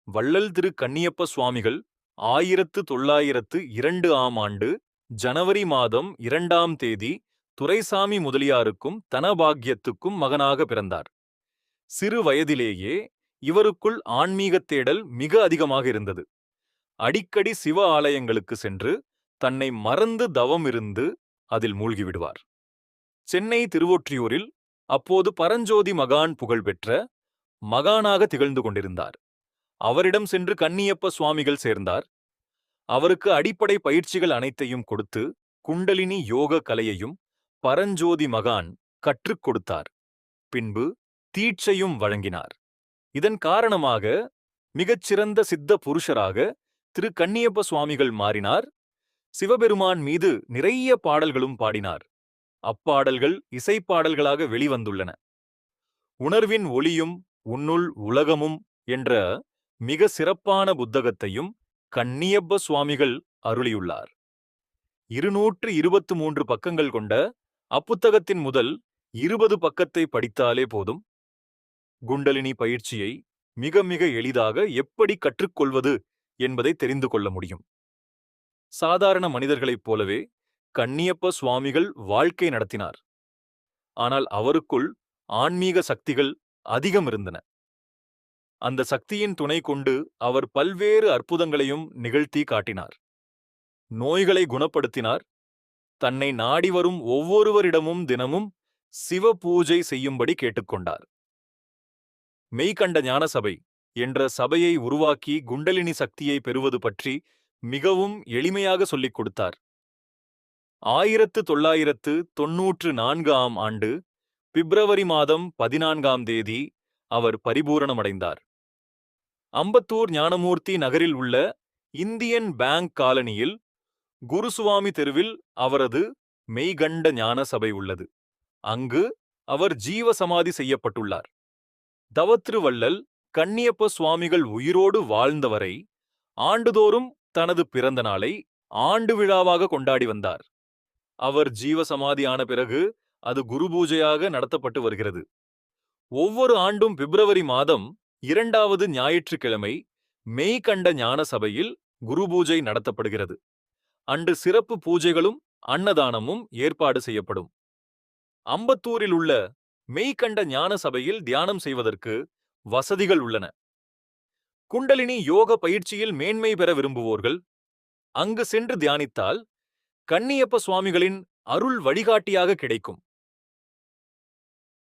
வள்ளல் திரு கண்ணியப்ப சுவாமிகள் 1902 ஆம் ஆண்டு ஜனவரி மாதம் 2ஆம் தேதி துரைசாமி முதலியாருக்கும் தனபாக்கியத்துக்கும் மகனாக பிறந்தார். சிறு வயதிலேயே இவருக்குள் ஆன்மீகத் தேடல் மிக அதிகமாக இருந்தது. அடிக்கடி சிவ ஆலயங்களுக்கு சென்று தன்னை மறந்து தவம் இருந்து அதில் மூழ்கிவிடுவார். சென்னை திருவொற்றியூரில் அப்போது பரஞ்சோதி மகான் புகழ்பெற்ற மகானாக திகழ்ந்து கொண்டிருந்தார். அவரிடம் சென்று கண்ணியப்ப சுவாமிகள் சேர்ந்தார். அவருக்கு அடிப்படை பயிற்சிகள் அனைத்தையும் கொடுத்து குண்டலினி யோக கலையையும் பரஞ்சோதி மகான் கற்றுக் கொடுத்தார். பின்பு தீட்சையும் வழங்கினார். இதன் காரணமாக மிகச்சிறந்த சித்த புருஷராக திரு கண்ணியப்ப சுவாமிகள் மாறினார். சிவபெருமான் மீது நிறைய பாடல்களும் பாடினார். அப்பாடல்கள் இசைப்பாடல்களாக வெளிவந்துள்ளன. உணர்வின் ஒளியும் உன்னுள் உலகமும் என்ற மிக சிறப்பான புத்தகத்தையும் கண்ணியப்ப சுவாமிகள் அருளியுள்ளார். 223 பக்கங்கள் கொண்ட அப்புத்தகத்தின் முதல் 20 பக்கத்தை படித்தாலே போதும். குண்டலினி பயிற்சியை மிக மிக எளிதாக எப்படி கற்றுக்கொள்வது என்பதை தெரிந்து கொள்ள முடியும். சாதாரண மனிதர்களைப் போலவே கண்ணியப்ப சுவாமிகள் வாழ்க்கை நடத்தினார். ஆனால் அவருக்குள் ஆன்மீக சக்திகள் அதிகம் இருந்தன. அந்த சக்தியின் துணை கொண்டு அவர் பல்வேறு அற்புதங்களையும் நிகழ்த்தி காட்டினார். நோய்களை குணப்படுத்தினார். தன்னை நாடி வரும் ஒவ்வொருவரிடமும் தினமும் சிவ பூஜை செய்யும்படி கேட்டுக்கொண்டார். மெய்கண்ட ஞான சபை என்ற சபையை உருவாக்கி குண்டலினி சக்தியை பெறுவது பற்றி மிகவும் எளிமையாக சொல்லிக் கொடுத்தார். 1994 ஆம் ஆண்டு பிப்ரவரி மாதம் 14ஆம் தேதி அவர் பரிபூரணமடைந்தார். அம்பத்தூர் ஞானமூர்த்தி நகரில் உள்ள இந்தியன் பேங்க் காலனியில் குருசுவாமி தெருவில் அவரது மெய்கண்ட ஞான சபை உள்ளது. அங்கு அவர் ஜீவ சமாதி செய்யப்பட்டுள்ளார். தவத்திருவள்ளல் கண்ணியப்ப சுவாமிகள் உயிரோடு வாழ்ந்தவரை ஆண்டுதோறும் தனது பிறந்த நாளை ஆண்டு விழாவாக கொண்டாடி வந்தார். அவர் ஜீவசமாதி ஆன பிறகு அது குரு பூஜையாக நடத்தப்பட்டு வருகிறது. ஒவ்வொரு ஆண்டும் பிப்ரவரி மாதம் 2வது ஞாயிற்றுக்கிழமை மெய்கண்ட ஞான சபையில் குரு பூஜை நடத்தப்படுகிறது. அன்று சிறப்பு பூஜைகளும் அன்னதானமும் ஏற்பாடு செய்யப்படும். அம்பத்தூரில் உள்ள மெய்கண்ட ஞான சபையில் தியானம் செய்வதற்கு வசதிகள் உள்ளன. குண்டலினி யோக பயிற்சியில் மேன்மை பெற விரும்புவோர்கள் அங்கு சென்று தியானித்தால் கண்ணியப்ப சுவாமிகளின் அருள் வழிகாட்டியாக கிடைக்கும்.